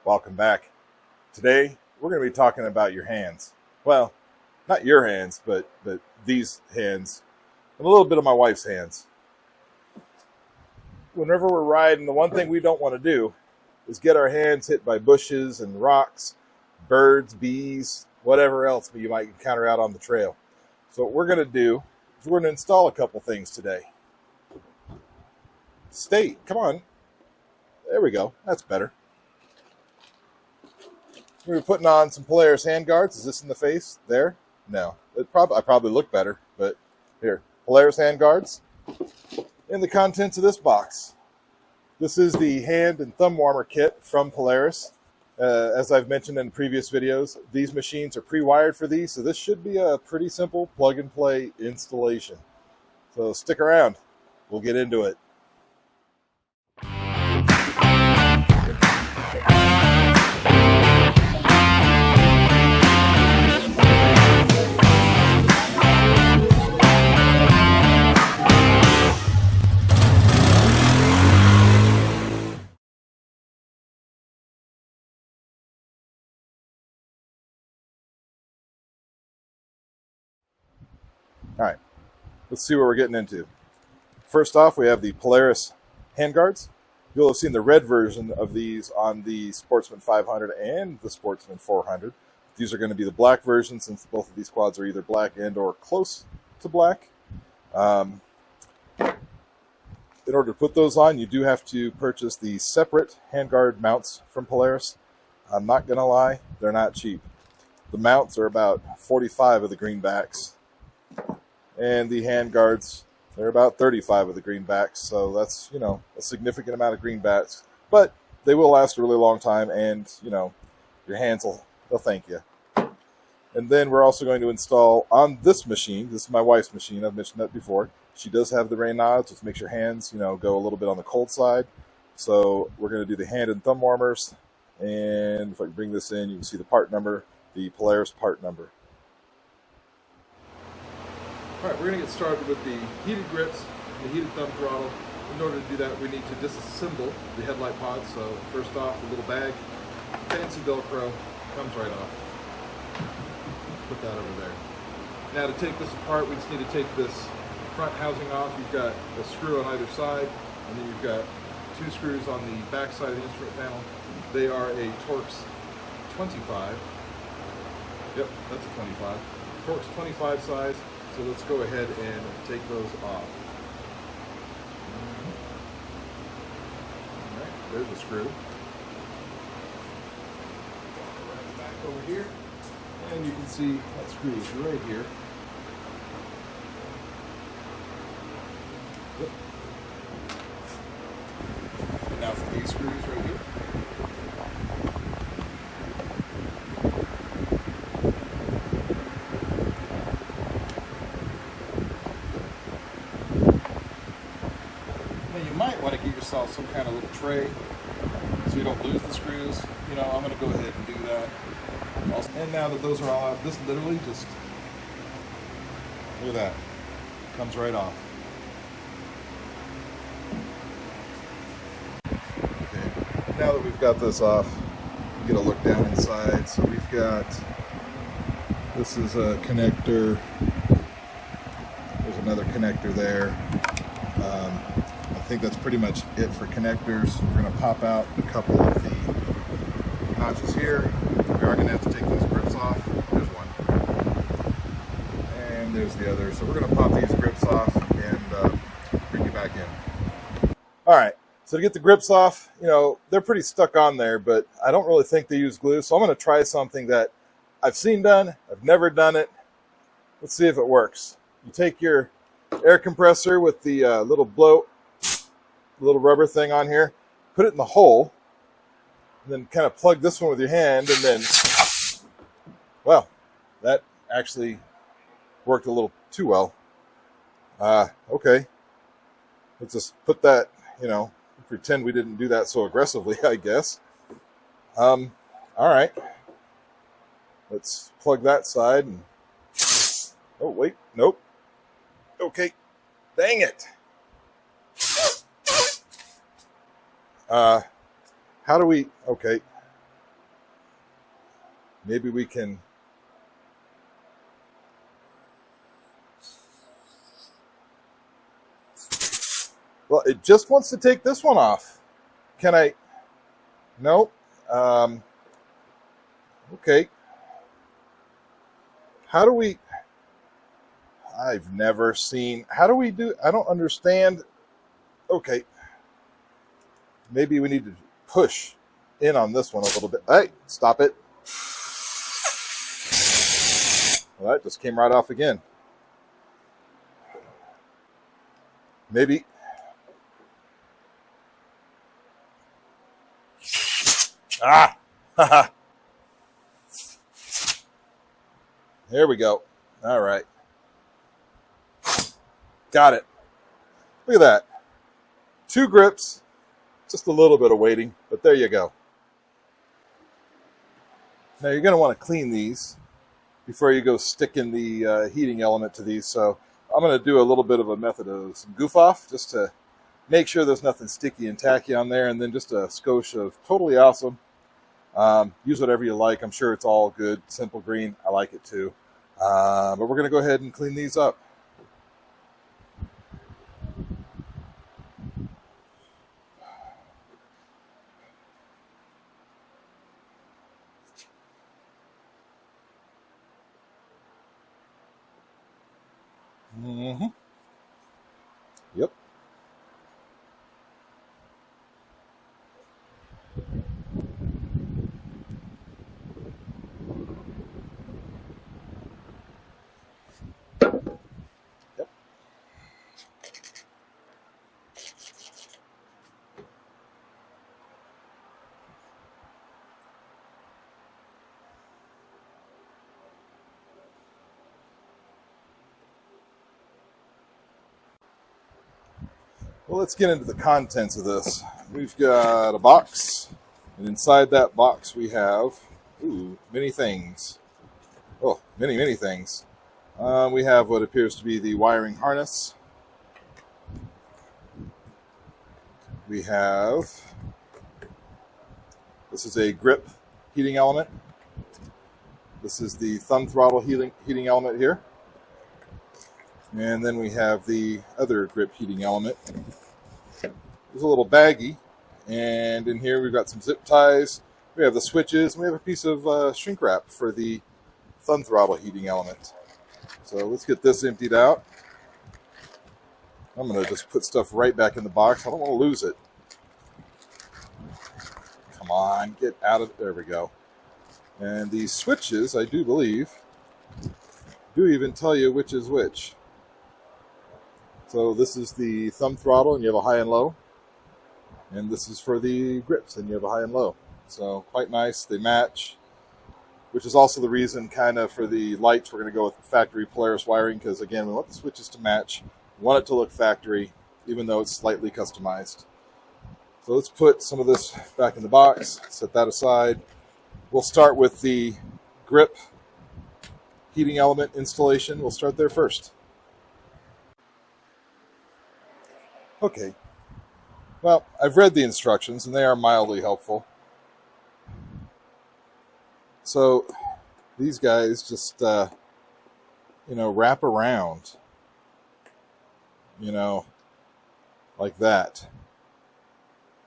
Welcome back. Today we're going to be talking about your hands. Well, not your hands, but these hands, and a little bit of my wife's hands. Whenever we're riding, the one thing we don't want to do is get our hands hit by bushes and rocks, birds, bees, whatever else you might encounter out on the trail. So what we're going to do is we're going to install a couple things today. Come on. There we go. That's better. We're putting on some Polaris Handguards. Is this in the face? There? No. I probably look better, but here. Polaris Handguards. And the contents of this box. This is the hand and thumb warmer kit from Polaris. As I've mentioned in previous videos, these machines are pre-wired for these, so this should be a pretty simple plug-and-play installation. So stick around. We'll get into it. All right, let's see what we're getting into. First off, we have the Polaris Handguards. You'll have seen the red version of these on the Sportsman 500 and the Sportsman 400. These are going to be the black version, since both of these quads are either black and or close to black. In order to put those on, you do have to purchase the separate handguard mounts from Polaris. I'm not going to lie, they're not cheap. The mounts are about 45 of the greenbacks. And the handguards, they're about 35 of the greenbacks, so that's, a significant amount of greenbacks. But they will last a really long time, and, your hands they'll thank you. And then we're also going to install on this machine, this is my wife's machine, I've mentioned that before. She does have the rain nods, which makes your hands, go a little bit on the cold side. So we're going to do the hand and thumb warmers, and if I can bring this in, you can see the part number, the Polaris part number. All right, we're going to get started with the heated grips and the heated thumb throttle. In order to do that, we need to disassemble the headlight pod. So first off, a little bag, fancy Velcro, comes right off. Put that over there. Now to take this apart, we just need to take this front housing off. You've got a screw on either side, and then you've got two screws on the back side of the instrument panel. They are a Torx 25. Yep, that's a 25. Torx 25 size. So let's go ahead and take those off. All right, there's a screw. Right back over here, and you can see that screw is right here. Yep. And now for these screws right here. Some kind of little tray so you don't lose the screws. I'm going to go ahead and do that. And now that those are all out, this literally just, look at that, comes right off. Okay, now that we've got this off, we get a look down inside. So we've got, this is a connector, there's another connector there. I think that's pretty much it for connectors. We're going to pop out a couple of the notches here. We are going to have to take those grips off. There's one. And there's the other. So we're going to pop these grips off and bring you back in. All right. So to get the grips off, they're pretty stuck on there, but I don't really think they use glue. So I'm going to try something that I've seen done. I've never done it. Let's see if it works. You take your air compressor with the little rubber thing on here, put it in the hole, and then kind of plug this one with your hand, and then, well, that actually worked a little too well. Okay, let's just put that, pretend we didn't do that so aggressively, I guess. All right, let's plug that side, and, oh, wait, nope. Okay, dang it. How do we, okay, maybe we can... Well, it just wants to take this one off. Can I... Nope. Okay. How do we... I've never seen... How do we do... I don't understand. Okay. Maybe we need to push in on this one a little bit. Hey, stop it. Well, that just came right off again. Maybe... Ah! Haha! There we go. All right. Got it. Look at that. 2 grips. Just a little bit of weighting, but there you go. Now you're going to want to clean these before you go sticking the heating element to these. So I'm going to do a little bit of a method of some goof off just to make sure there's nothing sticky and tacky on there, and then just a skosh of totally awesome. Use whatever you like. I'm sure it's all good. Simple green. I like it too. But we're going to go ahead and clean these up. Mm-hmm. Yep. Yep. Well, let's get into the contents of this. We've got a box, and inside that box we have, many things. Oh, many, many things. We have what appears to be the wiring harness. We have, this is a grip heating element. This is the thumb throttle heating element here. And then we have the other grip heating element. It's a little baggie, and in here we've got some zip ties. We have the switches, and we have a piece of shrink wrap for the thumb throttle heating element. So let's get this emptied out. I'm going to just put stuff right back in the box. I don't want to lose it. Come on, get out of it. There we go. And these switches, I do believe, do even tell you which is which. So this is the thumb throttle, and you have a high and low. And this is for the grips, and you have a high and low. So quite nice. They match, which is also the reason kind of for the lights we're going to go with factory Polaris wiring, because again, we want the switches to match. We want it to look factory, even though it's slightly customized. So let's put some of this back in the box, set that aside. We'll start with the grip heating element installation. We'll start there first. Okay, well, I've read the instructions, and they are mildly helpful. So these guys just, wrap around, like that.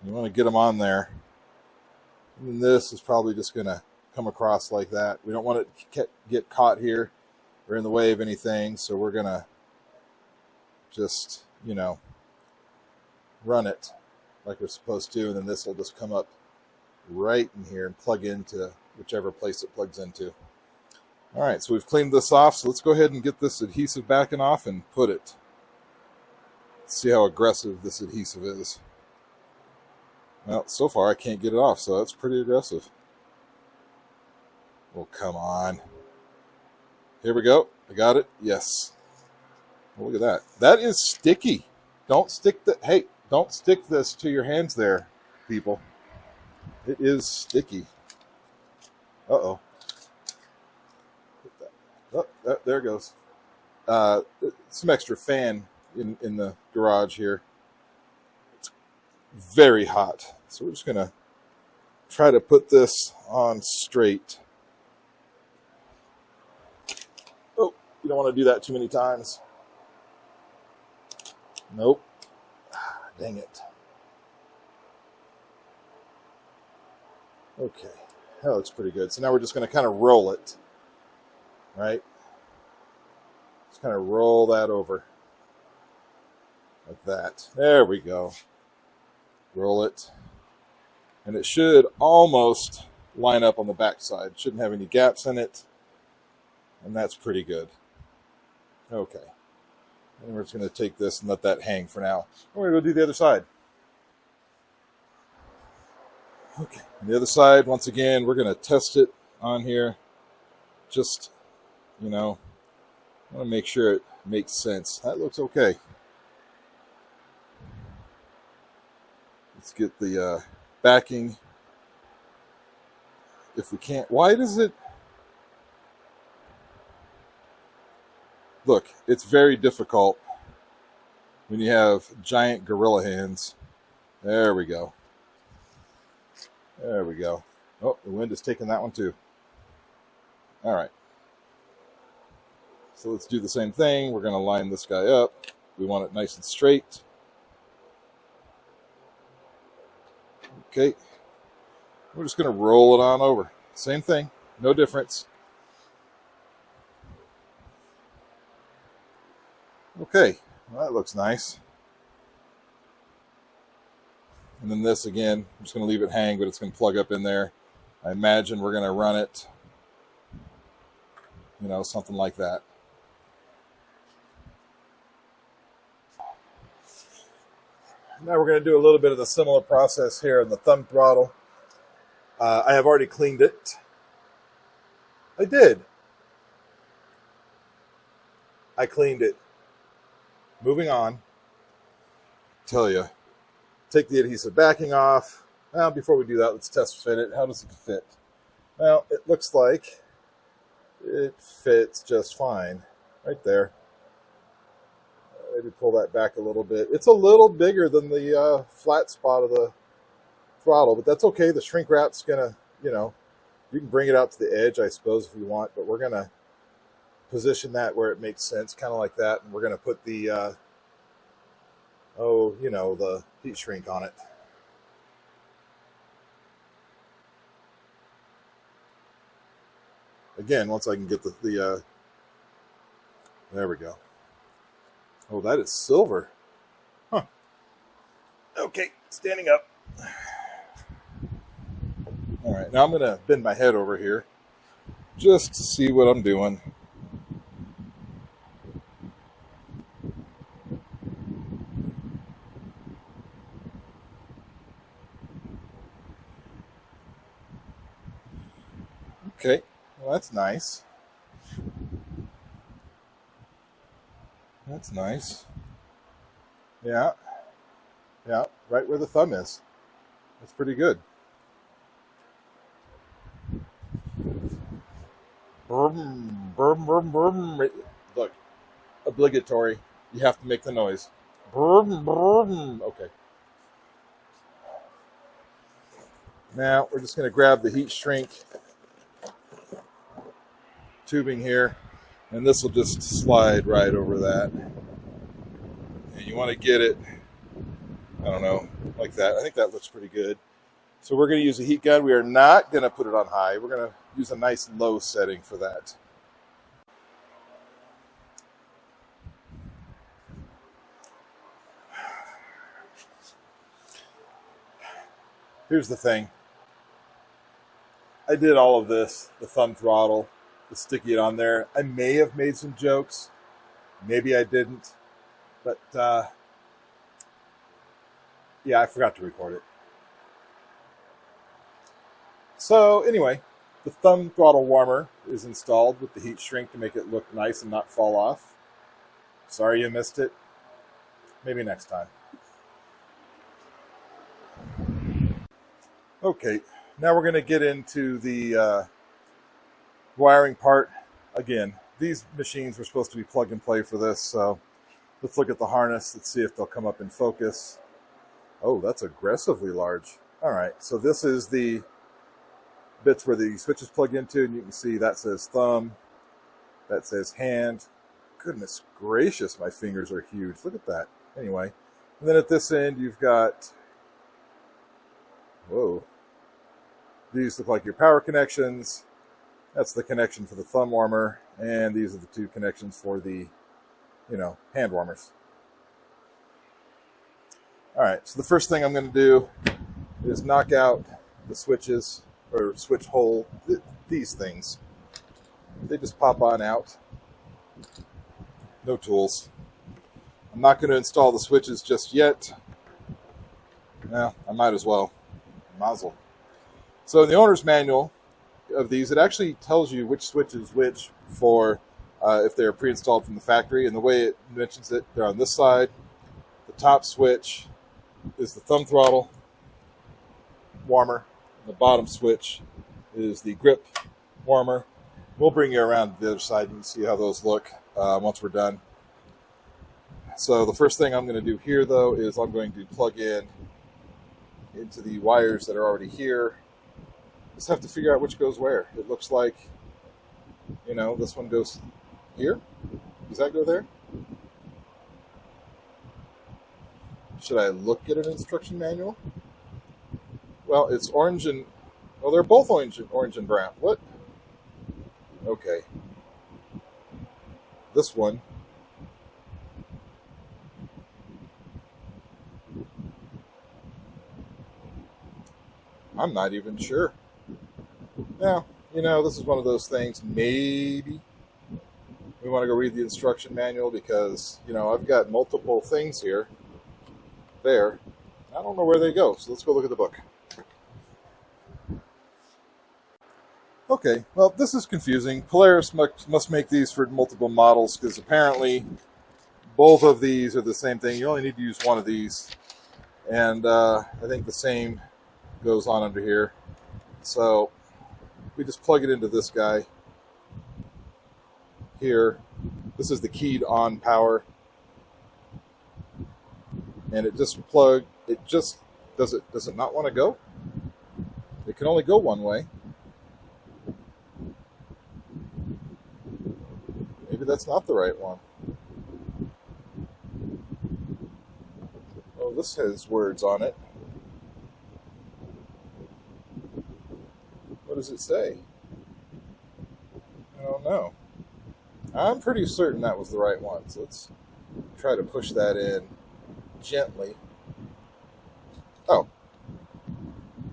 You want to get them on there. And this is probably just going to come across like that. We don't want it to get caught here or in the way of anything, so we're going to just, run it like we're supposed to, and then this will just come up right in here and plug into whichever place it plugs into. All right, so we've cleaned this off, so let's go ahead and get this adhesive backing off and put it. Let's see how aggressive this adhesive is. Well, so far I can't get it off, so that's pretty aggressive. Oh, come on. Here we go. I got it. Yes. Oh, look at that. That is sticky. Don't stick don't stick this to your hands there, people. It is sticky. Uh-oh. Oh, there it goes. Some extra fan in the garage here. It's very hot. So we're just going to try to put this on straight. You don't want to do that too many times. Nope. Dang it. Okay, that looks pretty good. So now we're just going to kind of roll it, right? Just kind of roll that over like that. There we go. Roll it. And it should almost line up on the back side. Shouldn't have any gaps in it. And that's pretty good. Okay. And we're just going to take this and let that hang for now. We're going to go do the other side. Okay, on the other side, once again, we're going to test it on here. Just, you know, I want to make sure it makes sense. That looks okay. Let's get the backing. If we can't, why does it? Look, it's very difficult when you have giant gorilla hands. There we go. There we go. Oh, the wind is taking that one too. All right. So let's do the same thing. We're going to line this guy up. We want it nice and straight. Okay. We're just going to roll it on over. Same thing. No difference. Okay. Well, that looks nice. And then this again, I'm just going to leave it hang, but it's going to plug up in there. I imagine we're going to run it, you know, something like that. Now we're going to do a little bit of the similar process here in the thumb throttle. I have already cleaned it. I did. I cleaned it. Moving on. Tell you. Take the adhesive backing off. Well, before we do that, let's test fit it. How does it fit? Well, it looks like it fits just fine. Right there. Maybe pull that back a little bit. It's a little bigger than the flat spot of the throttle, but that's okay. The shrink wrap's going to, you know, you can bring it out to the edge, I suppose, if you want, but we're going to position that where it makes sense, kind of like that, and we're going to put the you know, the heat shrink on it. Again, once I can get the there we go. Oh, that is silver. Huh. Okay, standing up. All right, now I'm going to bend my head over here just to see what I'm doing. Okay, well, that's nice. That's nice. Yeah. Yeah, right where the thumb is. That's pretty good. Brum, brum, brum, brum. Look, obligatory. You have to make the noise. Brum, brum. Okay. Now we're just going to grab the heat shrink tubing here, and this will just slide right over that. And you want to get it, I don't know, like that. I think that looks pretty good. So we're going to use a heat gun. We are not going to put it on high. We're going to use a nice low setting for that. Here's the thing. I did all of this, the thumb throttle, the sticky it on there. I may have made some jokes. Maybe I didn't. But, yeah, I forgot to record it. So, anyway, the thumb throttle warmer is installed with the heat shrink to make it look nice and not fall off. Sorry you missed it. Maybe next time. Okay, now we're going to get into the wiring part. Again, these machines were supposed to be plug and play for this, so let's look at the harness. Let's see if they'll come up in focus. Oh, that's aggressively large. All right, so this is the bits where the switch is plugged into, and you can see that says thumb, that says hand, Goodness gracious, my fingers are huge. Look at that. Anyway, and then at this end, you've got, whoa, these look like your power connections. That's the connection for the thumb warmer, and these are the two connections for the, hand warmers. All right, so the first thing I'm going to do is knock out the switches, or switch hole, these things. They just pop on out. No tools. I'm not going to install the switches just yet. Well, I might as well. Mazel. So in the owner's manual of these, it actually tells you which switch is which for if they're pre-installed from the factory. And the way it mentions it, they're on this side. The top switch is the thumb throttle warmer. And the bottom switch is the grip warmer. We'll bring you around the other side and you can see how those look once we're done. So the first thing I'm going to do here, though, is I'm going to plug in into the wires that are already here. Just have to figure out which goes where. It looks like, this one goes here. Does that go there? Should I look at an instruction manual? Well, it's orange and, well, they're both orange and brown. What? Okay. This one. I'm not even sure. Now, this is one of those things, maybe we want to go read the instruction manual because, I've got multiple things here, there. I don't know where they go, so let's go look at the book. Okay, well, this is confusing. Polaris must make these for multiple models because apparently both of these are the same thing. You only need to use one of these. And I think the same goes on under here. So we just plug it into this guy here. This is the keyed on power. And it just does it not want to go? It can only go one way. Maybe that's not the right one. Oh, this has words on it. What does it say? I don't know. I'm pretty certain that was the right one. So let's try to push that in gently. Oh.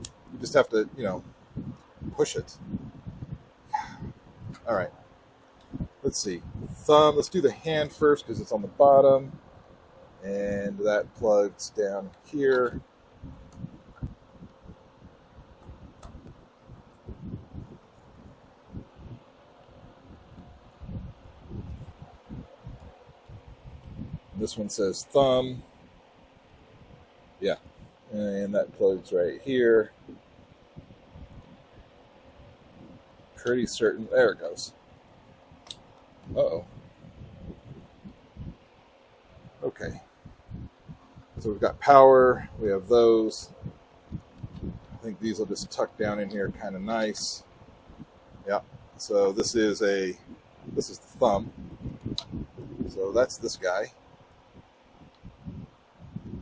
You just have to, push it. All right. Let's see. Thumb. Let's do the hand first because it's on the bottom. And that plugs down here. This one says thumb. Yeah. And that plugs right here. Pretty certain. There it goes. Uh-oh. Okay. So we've got power. We have those. I think these will just tuck down in here kind of nice. Yeah. So this is the thumb. So that's this guy.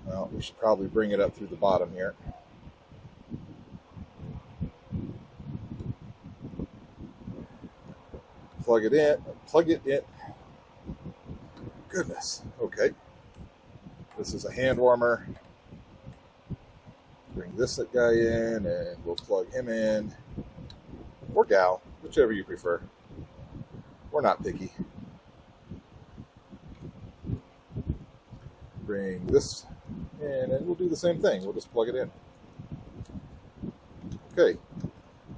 Well, we should probably bring it up through the bottom here. Plug it in. Plug it in. Goodness. Okay. This is a hand warmer. Bring this guy in, and we'll plug him in. Or gal, whichever you prefer. We're not picky. Bring this in, and we'll do the same thing. We'll just plug it in. Okay.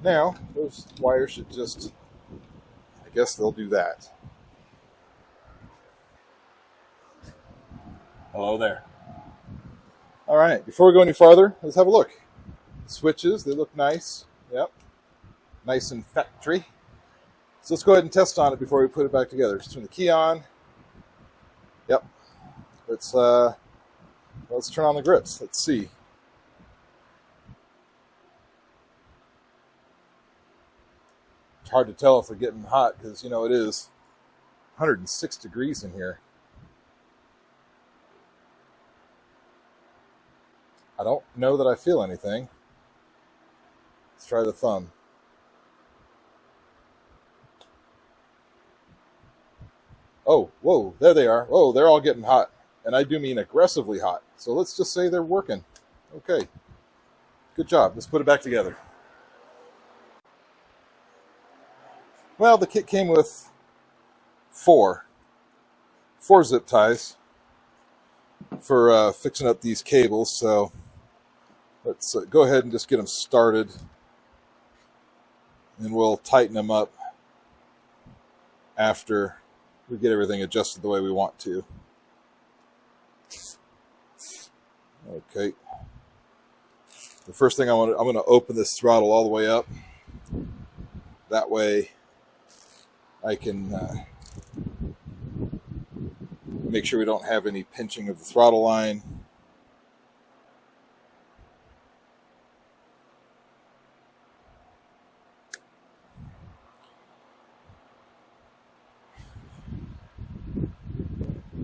Now, those wires should just, I guess they'll do that. Hello there. All right, before we go any farther, let's have a look. Switches, they look nice. Yep. Nice and factory. So let's go ahead and test on it before we put it back together. Just turn the key on. Yep. Let's turn on the grips. Let's see. It's hard to tell if they're getting hot because, it is 106 degrees in here. I don't know that I feel anything. Let's try the thumb. Oh, whoa, there they are. Oh, they're all getting hot. And I do mean aggressively hot. So let's just say they're working. Okay. Good job. Let's put it back together. Well, the kit came with four zip ties for fixing up these cables. So let's go ahead and just get them started. And we'll tighten them up after we get everything adjusted the way we want to. Okay. The first thing I'm going to open this throttle all the way up. That way I can make sure we don't have any pinching of the throttle line.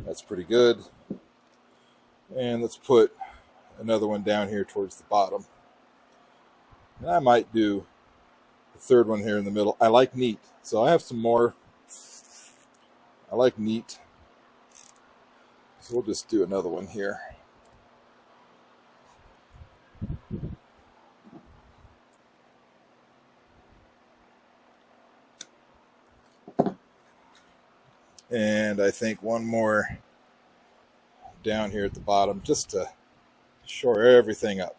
That's pretty good. And let's put another one down here towards the bottom. And I might do the third one here in the middle. I like neat, so I have some more. I like neat. So we'll just do another one here. And I think one more down here at the bottom just to shore everything up.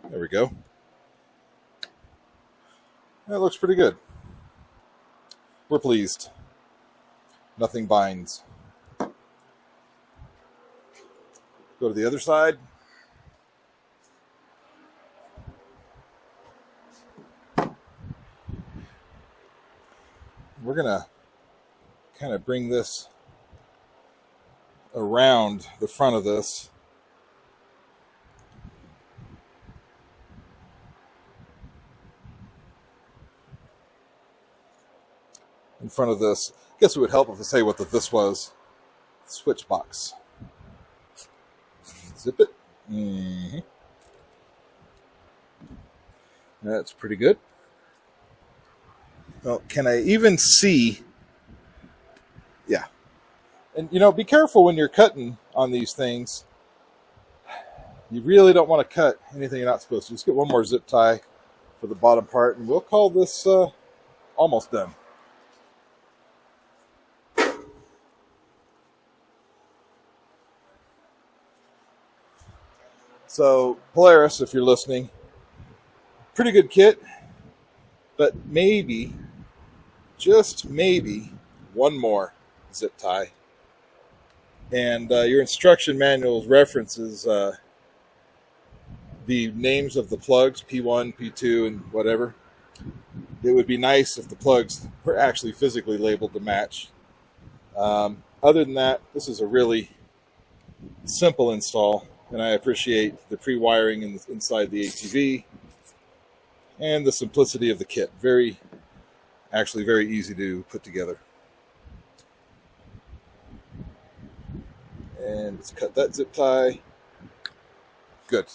There we go. That looks pretty good. We're pleased. Nothing binds. Go to the other side. We're going to kind of bring this around the front of this. In front of this. I guess it would help if I say what this was. Switch box. Zip it. Mm-hmm. That's pretty good. Well, can I even see? Yeah. And, you know, be careful when you're cutting on these things. You really don't want to cut anything you're not supposed to. Just get one more zip tie for the bottom part, and we'll call this almost done. So, Polaris, if you're listening, pretty good kit, but maybe, just maybe, one more zip tie. And your instruction manual references the names of the plugs, P1, P2, and whatever. It would be nice if the plugs were actually physically labeled to match. Other than that, this is a really simple install. And I appreciate the pre-wiring inside the ATV and the simplicity of the kit. Actually very easy to put together. And let's cut that zip tie. Good.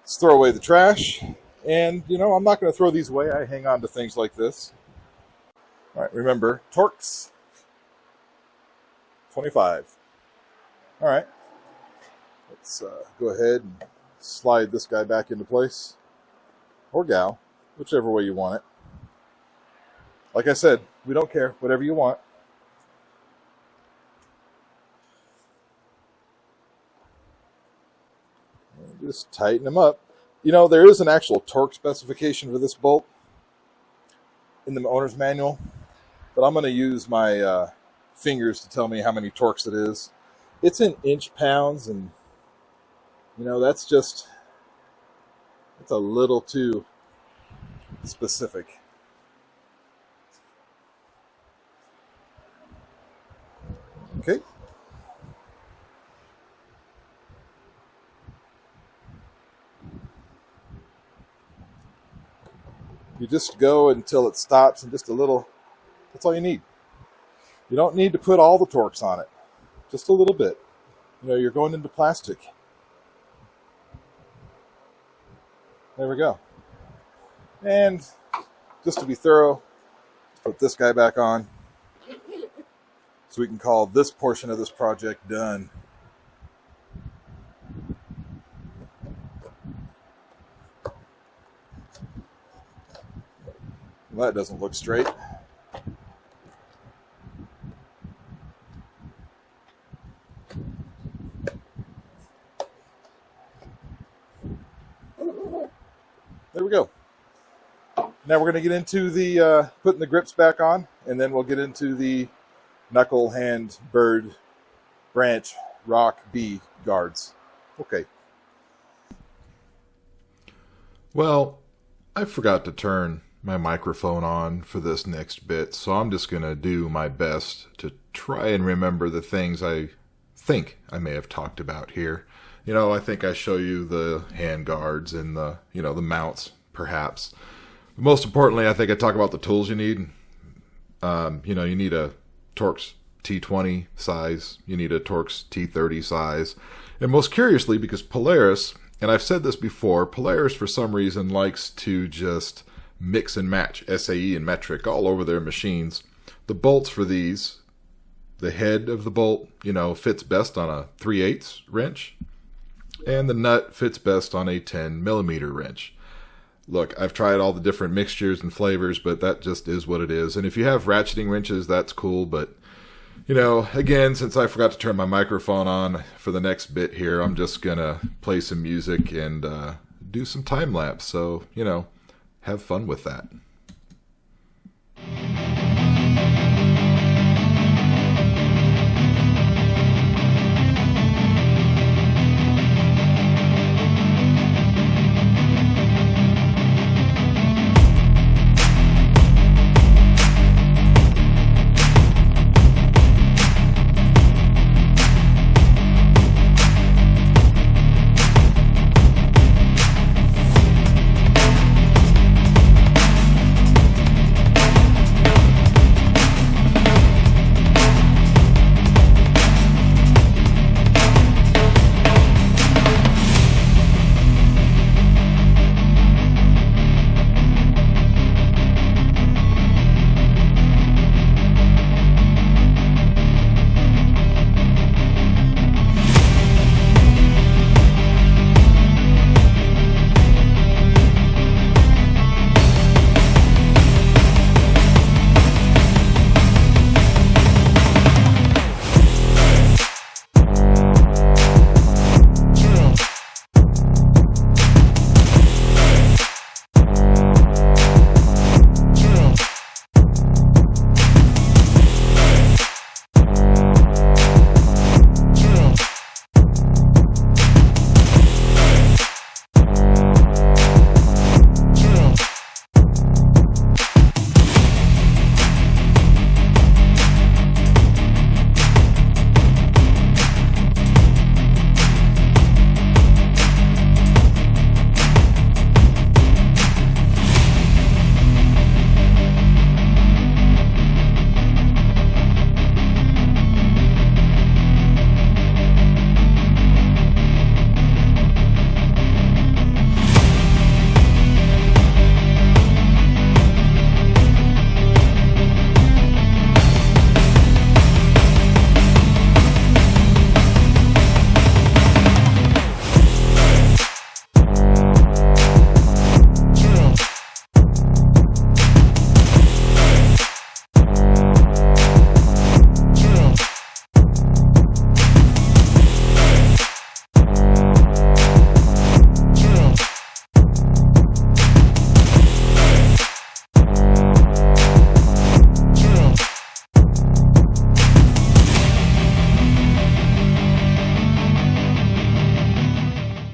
Let's throw away the trash. And, you know, I'm not going to throw these away. I hang on to things like this. All right, remember, Torx 25. All right. Let's go ahead and slide this guy back into place, or gal, whichever way you want it. Like I said, we don't care, whatever you want. And just tighten them up. You know, there is an actual torque specification for this bolt in the owner's manual, but I'm going to use my fingers to tell me how many torques it is. It's in inch-pounds, and you know, that's a little too specific. Okay. You just go until it stops, and just a little, that's all you need. You don't need to put all the torques on it, just a little bit. You know, you're going into plastic. There we go. And just to be thorough, let's put this guy back on so we can call this portion of this project done. Well, that doesn't look straight. There we go. Now we're going to get into the putting the grips back on, and then we'll get into the knuckle, hand, bird, branch, rock, bee guards. Okay. Well, I forgot to turn my microphone on for this next bit, so I'm just going to do my best to try and remember the things I think I may have talked about here. You know, I think I show you the hand guards and the, you know, the mounts, perhaps. But most importantly, I think I talk about the tools you need. You know, you need a Torx T20 size. You need a Torx T30 size. And most curiously, because Polaris, and I've said this before, Polaris for some reason likes to just mix and match SAE and metric all over their machines. The bolts for these, the head of the bolt, you know, fits best on a 3/8 wrench. And the nut fits best on a 10mm wrench. Look, I've tried all the different mixtures and flavors, but that just is what it is. And if you have ratcheting wrenches, that's cool. But, you know, again, since I forgot to turn my microphone on for the next bit here, I'm just going to play some music and do some time lapse. So, you know, have fun with that.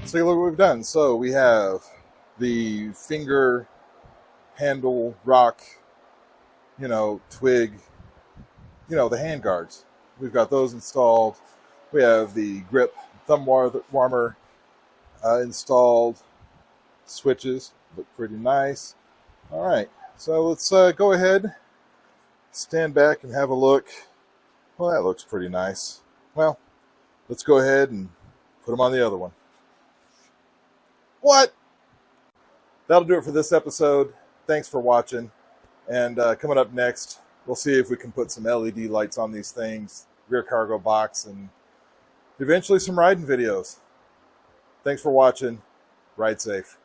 So look what we've done. So we have the finger, handle, rock, you know, twig, you know, the hand guards. We've got those installed. We have the grip thumb warmer installed. Switches look pretty nice. All right, so let's go ahead, stand back and have a look. Well, that looks pretty nice. Well, let's go ahead and put them on the other one. What? That'll do it for this episode. Thanks for watching. And coming up next, we'll see if we can put some LED lights on these things, rear cargo box, and eventually some riding videos. Thanks for watching. Ride safe.